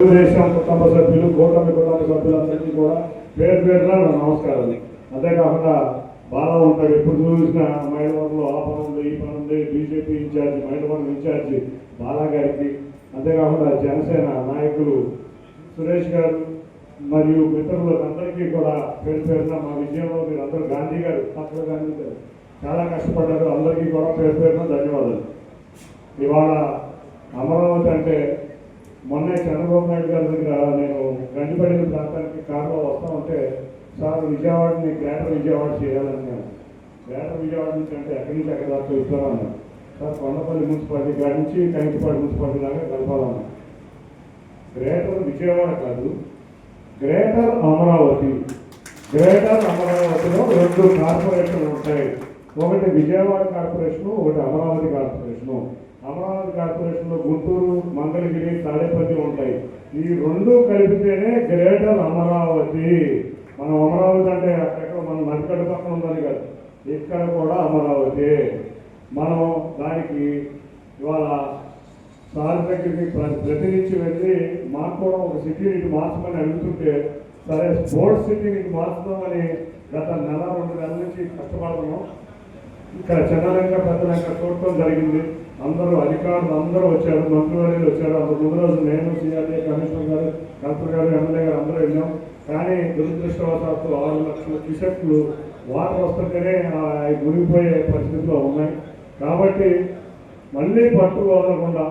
తెలుగుదేశం కుటుంబ సభ్యులు కూటమి కుటుంబ సభ్యులందరికీ కూడా పేరు పేరున నమస్కారం. అంతేకాకుండా బాగా ఉంటారు, ఎప్పుడు చూసినా మైలవరంలో ఆ పని ఉంది ఈ పని ఉంది, BJP incharge Mylavaram incharge Bala గారికి, అంతేకాకుండా జనసేన నాయకులు సురేష్ గారు మరియు మిత్రులకు అందరికీ కూడా పేరు పేరున మా విజయంలో మీరు అందరూ గాంధీ గారు పక్కన గాంధీ గారు చాలా కష్టపడ్డారు. అందరికీ కూడా పేరు పేరున ధన్యవాదాలు. ఇవాళ అమరావతి అంటే మొన్న చంద్రబాబు నాయుడు గారి దగ్గర నేను గండిపడిన ప్రాంతానికి కారులో వస్తా ఉంటే, సార్ విజయవాడని గ్రేటర్ విజయవాడ చేయాలని నేను గ్రేటర్ విజయవాడ నుంచి అంటే ఎక్కడి నుంచి ఎక్కడ దాకా ఇస్తామన్నాను. సార్ కొండపల్లి మున్సిపాలిటీ కాడి నుంచి కంకిపాడు మున్సిపాలిటీ దాకా కలపాలన్నా. గ్రేటర్ విజయవాడ కాదు, గ్రేటర్ అమరావతి. గ్రేటర్ అమరావతిలో 2 కార్పొరేషన్లు ఉంటాయి. ఒకటి విజయవాడ కార్పొరేషను, ఒకటి అమరావతి కార్పొరేషను. అమరావతి కార్పొరేషన్లో గుంటూరు, మంగళగిరి, తాడేపల్లి ఉంటాయి. ఈ 2 కలిపితేనే గ్రేటర్ అమరావతి. మనం అమరావతి అంటే అక్కడ మనం నడికట్ట పక్కన ఉందని కాదు, ఇక్కడ కూడా అమరావతి. మనం దానికి ఇవాళ సార్ దగ్గరికి ప్రతినిధి వెళ్ళి మాకు కూడా ఒక సిటీని మార్చమని అడుగుతుంటే, సరే స్పోర్ట్స్ సిటీని మార్చుదామని గత 1-2 నెలల నుంచి కష్టపడుతున్నాం. ఇక్కడ చిన్నలంక పెద్దలంక చూడటం జరిగింది. అందరూ అధికారులు అందరూ వచ్చారు, మంత్రివర్యులు వచ్చారు. అంత ముందు రోజు నేను, సిఆర్డీఏ కమిషనర్ గారు, కలెక్టర్ గారు, ఎమ్మెల్యే గారు అందరూ వెళ్ళాం. కానీ దురదృష్టవశాత్తు 6 లక్షల క్యూసెక్లు వాటర్ వస్తుంటేనే మునిగిపోయే పరిస్థితిలో ఉన్నాయి. కాబట్టి మళ్ళీ పట్టు వదలకుండా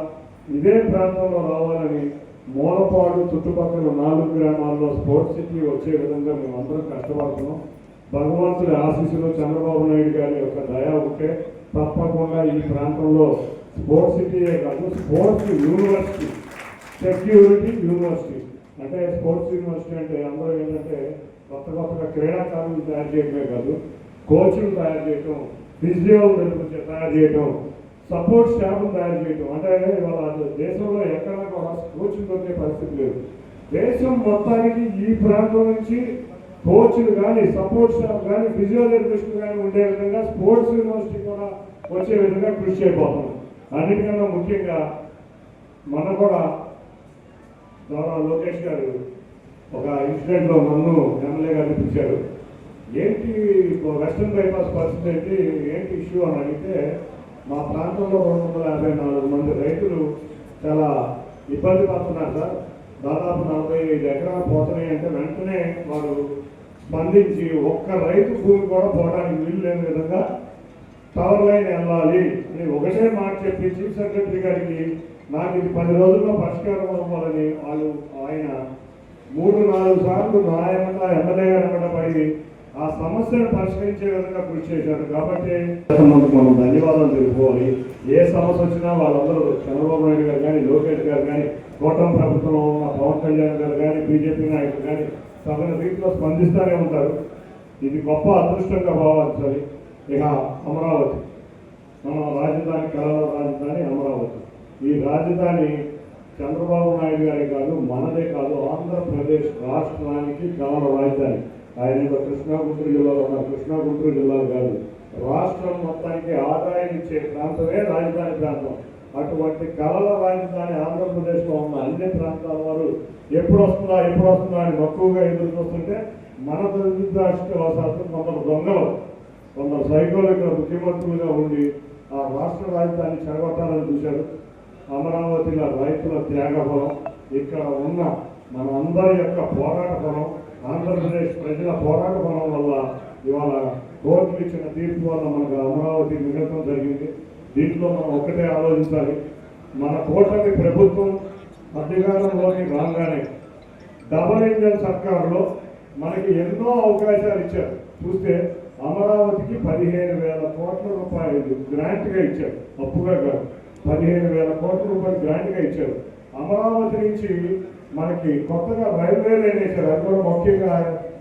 ఇదే ప్రాంతంలో రావాలని మూలపాడు చుట్టుపక్కల 4 గ్రామాల్లో స్పోర్ట్స్ సిటీ వచ్చే విధంగా మేము అందరం కష్టపడుతున్నాం. భగవంతుడి ఆశీస్సులు, చంద్రబాబు నాయుడు గారి యొక్క దయ ఉంటే తప్పకుండా ఈ ప్రాంతంలో స్పోర్ట్స్ సిటీయే కాదు, స్పోర్ట్స్ యూనివర్సిటీ, సెక్యూరిటీ యూనివర్సిటీ. అంటే స్పోర్ట్స్ యూనివర్సిటీ అంటే అందరూ ఏంటంటే కొత్తగా క్రీడాకారులు తయారు చేయడమే కాదు, కోచ్లు తయారు చేయటం, ఫిజియోలు తయారు చేయటం, సపోర్ట్ స్టాఫ్ను తయారు చేయటం. అంటే ఇవాళ దేశంలో ఎక్కడ కూడా కోచ్లు దొరికే పరిస్థితి లేదు. దేశం మొత్తానికి ఈ ప్రాంతం నుంచి కోచ్లు కానీ, సపోర్ట్ స్టాఫ్ కానీ, ఫిజియోథెరపిస్టులు కానీ ఉండే విధంగా స్పోర్ట్స్ యూనివర్సిటీ కూడా వచ్చే విధంగా కృషి చేయబోతున్నాం. అన్నిటికన్నా ముఖ్యంగా మన కూడా గౌరవ లోకేష్ గారు ఒక ఇన్సిడెంట్లో నన్ను ఎమ్మెల్యే గారిని పిలిచారు. ఏంటి వెస్టర్న్ బైపాస్ పరిస్థితి ఏంటి ఇష్యూ అని అడిగితే, మా ప్రాంతంలో 254 మంది రైతులు చాలా ఇబ్బంది పడుతున్నారు సార్, దాదాపు 45 ఎకరాలు పోతున్నాయి అంటే వెంటనే వారు స్పందించి ఒక్క రైతు భూమి కూడా పోవడానికి వీలు లేని విధంగా టవర్ లైన్ వెళ్ళాలి అని ఒకటే మాట చెప్పి చీఫ్ సెక్రటరీ గారికి నాకు ఇది 10 రోజుల్లో పరిష్కారం అవ్వాలని ఆయన 3-4 సార్లు న్యాయంగా ఎమ్మెల్యే గారు పడి ఆ సమస్యను పరిష్కరించే విధంగా కృషి చేశారు. కాబట్టి మనం ధన్యవాదాలు తెలుపుకోవాలి. ఏ సమస్య వచ్చినా వాళ్ళందరూ చంద్రబాబు నాయుడు గారు కానీ, లోకేష్ గారు కానీ, కూటమి ప్రభుత్వంలో ఉన్న పవన్ కళ్యాణ్ గారు కానీ, బీజేపీ నాయకులు కానీ తగిన రీతిలో స్పందిస్తూనే ఉంటారు. ఇది గొప్ప అదృష్టంగా భావించాలి. ఇక అమరావతి మన రాజధాని, కళల రాజధాని అమరావతి. ఈ రాజధాని చంద్రబాబు నాయుడు గారి కాదు, మనదే కాదు, ఆంధ్రప్రదేశ్ రాష్ట్రానికి కళల రాజధాని. ఆయన కృష్ణా గుంటూరు జిల్లాలో ఉన్న కృష్ణా గుంటూరు జిల్లాలు కాదు, రాష్ట్రం మొత్తానికి ఆదాయం ఇచ్చే ప్రాంతమే రాజధాని ప్రాంతం. అటువంటి కళల రాజధాని ఆంధ్రప్రదేశ్లో ఉన్న అన్ని ప్రాంతాల వారు ఎప్పుడు వస్తుందా అని మక్కువగా ఎదురు చూస్తుంటే, మన దురదృష్టవశాత్తు కొందరు సైకోలు ఇక్కడ ముఖ్యమంత్రులుగా ఉండి ఆ రాష్ట్ర రాజధాని చెడగొట్టాలని చూశారు. అమరావతిలో రైతుల త్యాగఫలం, ఇక్కడ ఉన్న మన అందరి యొక్క పోరాట ఫలం, ఆంధ్రప్రదేశ్ ప్రజల పోరాట ఫలం వల్ల ఇవాళ కోర్టులు ఇచ్చిన తీర్పు వల్ల మనకు అమరావతి మిగలటం జరిగింది. దీంట్లో మనం ఒక్కటే ఆలోచించాలి, మన కూటమి ప్రభుత్వం అధికారంలోకి రాగానే డబుల్ ఇంజన్ సర్కారులో మనకి ఎన్నో అవకాశాలు ఇచ్చారు. చూస్తే అమరావతికి 15,000 కోట్ల రూపాయలు గ్రాంట్గా ఇచ్చారు, అప్పుగా కాదు, 15,000 కోట్ల రూపాయలు గ్రాంట్గా ఇచ్చారు. అమరావతి నుంచి మనకి కొత్తగా రైల్వే లైన్ వేశారు. అది కూడా ముఖ్యంగా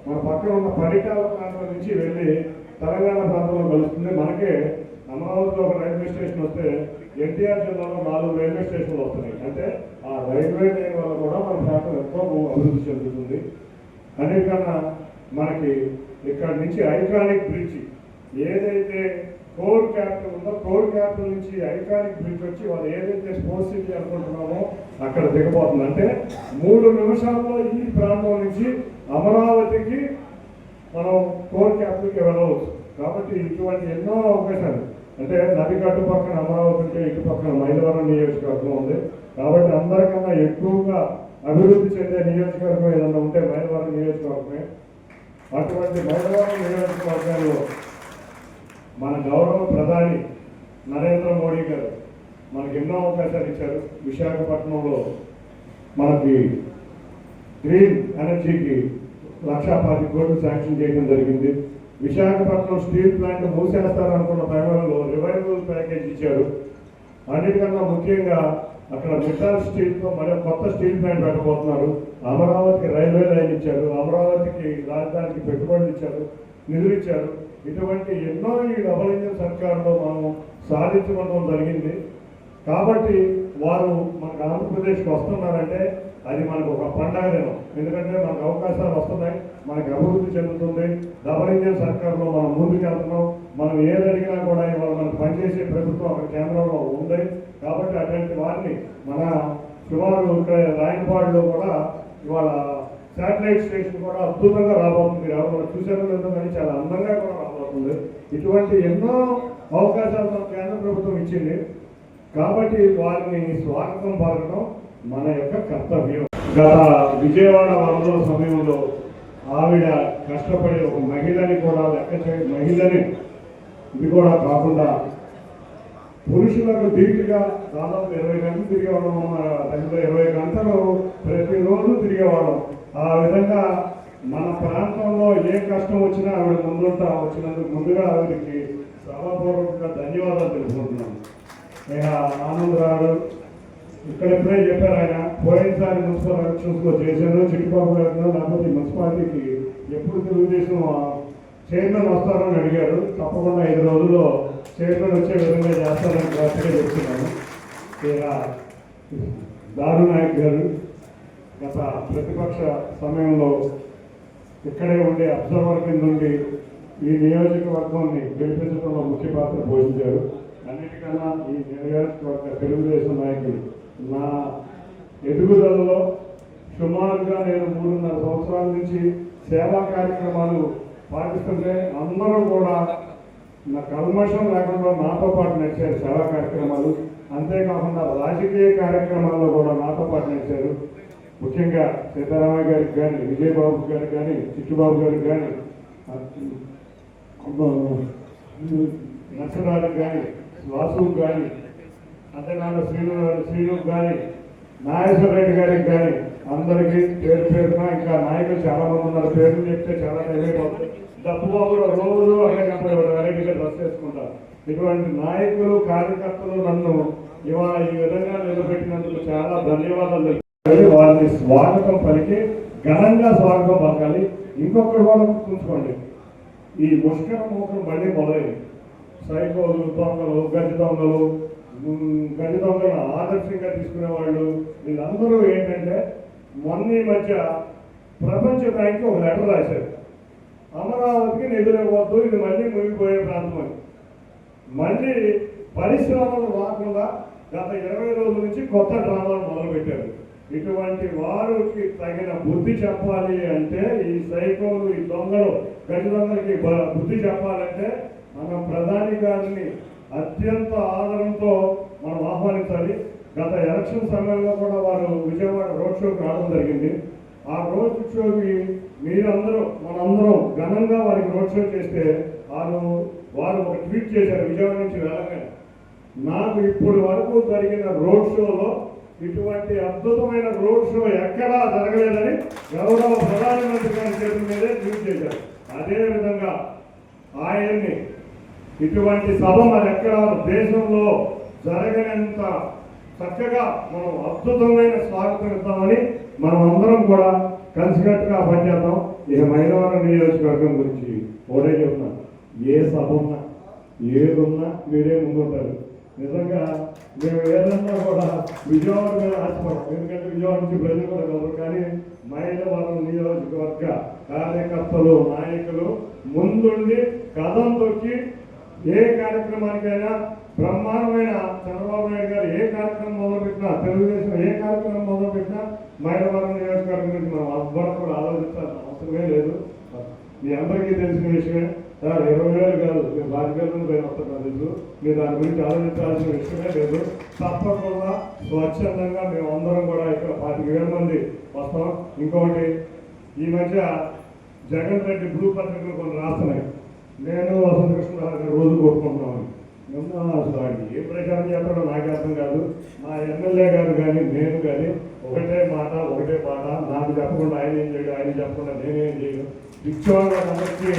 మన పక్కన ఉన్న పరిటాల ప్రాంతం నుంచి వెళ్ళి తెలంగాణ ప్రాంతంలో కలుస్తుంది. మనకే అమరావతిలో ఒక రైల్వే స్టేషన్ వస్తే ఎన్టీఆర్ జిల్లాలో 4 రైల్వే స్టేషన్లు వస్తున్నాయి. అంటే ఆ రైల్వే లైన్ వల్ల కూడా మన ప్రాంతం ఎంతో అభివృద్ధి చెందుతుంది. అన్నిటికన్నా మనకి ఇక్కడ నుంచి ఐకానిక్ బ్రిడ్జ్ ఏదైతే కోర్ క్యాపిటల్ ఉందో కోర్ క్యాపిటల్ నుంచి ఐకానిక్ బ్రిడ్జ్ వచ్చి వాళ్ళు ఏదైతే స్పోర్ట్స్ సిటీ అనుకుంటున్నామో అక్కడ దిగబోతుంది. అంటే 3 నిమిషాల్లో ఈ ప్రాంతం నుంచి అమరావతికి మనం కోర్ క్యాపిటల్కి వెళ్ళవచ్చు. కాబట్టి ఇటువంటి ఎన్నో అవకాశాలు, అంటే నది గట్టు పక్కన అమరావతి ఉంటే ఇటు పక్కన మైలవరం నియోజకవర్గం ఉంది. కాబట్టి అందరికన్నా ఎక్కువగా అభివృద్ధి చెందే నియోజకవర్గం ఏదన్నా ఉంటే మైలవరం నియోజకవర్గమే. అటువంటి మైలవరం నియోజకవర్గంలో మన గౌరవ ప్రధాని నరేంద్ర మోడీ గారు మనకి ఎన్నో అవకాశాలు ఇచ్చారు. విశాఖపట్నంలో మనకి గ్రీన్ ఎనర్జీకి 1,10 కోట్లు శాంక్షన్ చేయడం జరిగింది. విశాఖపట్నం స్టీల్ ప్లాంట్ మూసేస్తారనుకున్న సమయంలో రివైవల్ ప్యాకేజ్ ఇచ్చారు. అన్నిటికన్నా ముఖ్యంగా అక్కడ మెటల్ స్టీల్తో మరో కొత్త స్టీల్ ప్లాంట్ పెట్టబోతున్నారు. అమరావతికి రైల్వే లైన్ ఇచ్చారు, అమరావతికి రాజధానికి పెట్టుబడులు ఇచ్చారు, నిధులు ఇచ్చారు. ఇటువంటి ఎన్నో ఈ డబుల్ ఇంజిన్ సర్కారులో మనం సాధించడం జరిగింది. కాబట్టి వారు మనకు ఆంధ్రప్రదేశ్కి వస్తున్నారంటే అది మనకు ఒక పండగ దినం. ఎందుకంటే మనకు అవకాశాలు వస్తున్నాయి, మనకి అభివృద్ధి చెందుతుంది. డబుల్ ఇంజిన్ సర్కారులో మనం ముందుకు వెళ్తున్నాం. మనం ఏది అడిగినా కూడా ఇవాళ మనకు పనిచేసే ప్రభుత్వం అక్కడ కేంద్రంలో ఉంది. కాబట్టి అటువంటి వారిని మన సుమారు ఇక్కడ రాయనపాడులో కూడా ఇవాళ శాటిలైట్ స్టేషన్ కూడా అద్భుతంగా రాబోతుంది. ఎవరు చూసారో లేదో కానీ చాలా అందంగా కూడా రాబోతుంది. ఇటువంటి ఎన్నో అవకాశాలు మన కేంద్ర ప్రభుత్వం ఇచ్చింది. కాబట్టి వారిని స్వాగతం పలకడం మన యొక్క కర్తవ్యం. గత విజయవాడ వరదల సమయంలో ఆవిడ కష్టపడి ఒక మహిళని కూడా మహిళని ఇది కూడా కాకుండా పురుషులకు ధీటుగా దాదాపు 20 గంటలు తిరిగేవాళ్ళం. 20 గంటలు ప్రతిరోజు తిరిగేవాళ్ళం. ఆ విధంగా మన ప్రాంతంలో ఏ కష్టం వచ్చినా ఆవిడ ముందుంటా వచ్చినందుకు ముందుగా ఆవిడకి సభాపూర్వకంగా ధన్యవాదాలు తెలుపుకుంటున్నాను. ఇక ఆనందరావు ఇక్కడ ఎప్పుడే చెప్పారు, ఆయన పోయినసారి మున్సిపల్ ఎలక్షన్స్లో చేశాను, చిట్టుబాబు గారు లేకపోతే మున్సిపాలిటీకి ఎప్పుడు తెలుగుదేశం చైర్మన్ వస్తారని అడిగారు. తప్పకుండా 5 రోజుల్లో చైర్మన్ వచ్చే విధంగా చేస్తారని గట్టిగా చెప్తున్నాను. ఇక దారు నాయక్ గారు గత ప్రతిపక్ష సమయంలో ఇక్కడే ఉండే అబ్జర్వర్ కింద నుండి ఈ నియోజకవర్గాన్ని గెలిపించడంలో ముఖ్య పాత్ర పోషించారు. అన్నిటికన్నా ఈ నియోజకవర్గ తెలుగుదేశం నాయకులు నా ఎదుగుదలలో సుమారుగా నేను 3.5 సంవత్సరాల నుంచి సేవా కార్యక్రమాలు పాటిస్తుంటే అందరూ కూడా నా కల్మషం లేకుండా నాతో పాటు నడిచారు సేవా కార్యక్రమాలు. అంతేకాకుండా రాజకీయ కార్యక్రమాల్లో కూడా నాతో పాటు నడిచారు. ముఖ్యంగా సీతారామయ్య గారికి కానీ, విజయబాబు గారికి కానీ, చిట్టుబాబు గారికి కానీ, నర్సరాలకు కానీ, వాసుకు కానీ, అంతేకాకుండా శ్రీను కానీ, నాగేశ్వర రెడ్డి గారికి కానీ అందరికీ పేరు పేరున ఇంకా నాయకులు చాలా మంది ఉన్నారు. పేర్లు చెప్తే చాలా టైం అయిపోతుంది. డబ్బు బాబు రోజు అక్కడ వెరైటీగా డ్రెస్ చేసుకుంటారు. ఇటువంటి నాయకులు కార్యకర్తలు నన్ను ఇవాళ ఈ విధంగా నిలబెట్టినందుకు చాలా ధన్యవాదాలు. వారిని స్వాగతం పలికి ఘనంగా స్వాగతం పలకాలి. ఇంకొకటి కూడా గుర్తుంచుకోండి, ఈ ముష్కర మూకలు మళ్ళీ మొదలైంది. సైకోలు, దొంగలు, గజి దొంగలు ఆదర్శంగా తీసుకునే వాళ్ళు వీళ్ళందరూ ఏంటంటే మొన్న ఈ మధ్య ప్రపంచ బ్యాంక్కి ఒక లెటర్ రాశారు, అమరావతికి నిధులు ఇవ్వద్దు, ఇది మళ్ళీ మునిగిపోయే ప్రాంతం అని. మళ్ళీ పరిశ్రమలు రాకుండా గత 20 రోజుల నుంచి కొత్త డ్రామాలు మొదలుపెట్టారు. ఇటువంటి వారికి తగిన బుద్ధి చెప్పాలి అంటే, ఈ సైకోలు, ఈ దొంగలు, గజ దొంగలకి బుద్ధి చెప్పాలంటే మనం ప్రధాని గారిని అత్యంత ఆదరణతో మనం ఆహ్వానించాలి. గత ఎలక్షన్ సమయంలో కూడా వారు విజయవాడ రోడ్ షోకి రావడం జరిగింది. ఆ రోడ్ షోకి మీరందరూ మనందరం ఘనంగా వారికి రోడ్ షో చేస్తే వారు ఒక ట్వీట్ చేశారు విజయవాడ నుంచి వెళ్ళగానే, నాకు ఇప్పుడు వరకు జరిగిన రోడ్ షోలో ఇటువంటి అద్భుతమైన రోడ్ షో ఎక్కడా జరగలేదని గౌరవ ప్రధానమంత్రి గారి చేతుల మీదే ట్వీట్ చేశారు. అదేవిధంగా ఆయన్ని ఇటువంటి సభ మన ఎక్కడ దేశంలో జరగనంత చక్కగా మనం అద్భుతమైన స్వాగతం ఇద్దామని మనం అందరం కూడా కలిసికట్టుగా పనిచేద్దాం. ఇక మైలవరం నియోజకవర్గం గురించి ఒకటే చెప్తున్నాను, ఏ సభ ఉన్నా ఏదున్నా మీరే ముందుంటారు. నిజంగా మేము ఏదన్నా కూడా విజయవాడ మీద ఆశపడతాం, ఎందుకంటే విజయవాడ నుంచి ప్రజలు కూడా కలరు. కానీ మైలవరం నియోజకవర్గ కార్యకర్తలు, నాయకులు ముందుండి కథం తొక్కి ఏ కార్యక్రమానికైనా బ్రహ్మాండమైన చంద్రబాబు నాయుడు గారు ఏ కార్యక్రమం మొదలుపెట్టినా, తెలుగుదేశం ఏ కార్యక్రమం మొదలుపెట్టినా మైలవరం నియోజకవర్గం గురించి మనం అవ్వడం కూడా ఆలోచించాల్సిన అవసరమే లేదు. మీ అందరికీ తెలిసిన విషయమే సార్. 20,000 కాదు, మీరు 5,000 పైన వస్తున్నారు తెలుసు. మీరు దాని గురించి ఆలోచించాల్సిన విషయమే లేదు. తప్పకుండా స్వచ్ఛందంగా మేము అందరం కూడా ఇక్కడ 25,000 మంది వస్తాం. ఇంకొకటి, ఈ మధ్య జగన్ రెడ్డి బ్లూ పత్రికలు కొన్ని రాస్తున్నాయి. నేను వసంత కృష్ణరావు గారు రోజు కొట్టుకుంటున్నామని. అసలు ఆయన ఏ ప్రచారం చేస్తాడో నాకే అర్థం కాదు. మా ఎమ్మెల్యే గారు కానీ నేను కానీ ఒకటే మాట ఒకటే పాట. నాకు చెప్పకుండా ఆయన ఏం చేయడు, ఆయన చెప్పకుండా నేనేం చేయను. పిచ్చోళ్ళందరికీ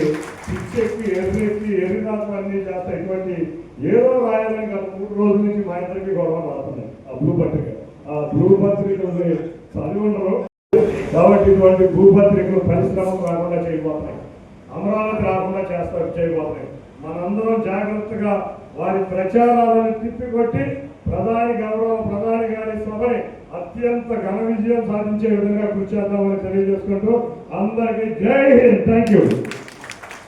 పిచ్చెక్కి ఎదురుదాకా అన్నీ చేస్తా. ఇటువంటి ఏదో రాయాలని గత 3 రోజుల నుంచి మా ఇద్దరికి గొడవ రాస్తున్నాయి. ఆ బ్లూ పత్రిక, ఆ బ్లూ పత్రికల్ని చదివి ఉండరు కాబట్టి ఇటువంటి భూపత్రికలు పరిశ్రమకు రాకుండా చేయబోతున్నాయి, అమరావతి రాకుండా చేయబోతున్నాయి. మనందరం జాగ్రత్తగా వారి ప్రచారాలను తిప్పికొట్టి ప్రధాని గారి సభని అత్యంత ఘన విజయం సాధించే విధంగా కృషి చేద్దామని తెలియజేసుకుంటూ అందరికీ జై హింద్. Thank you.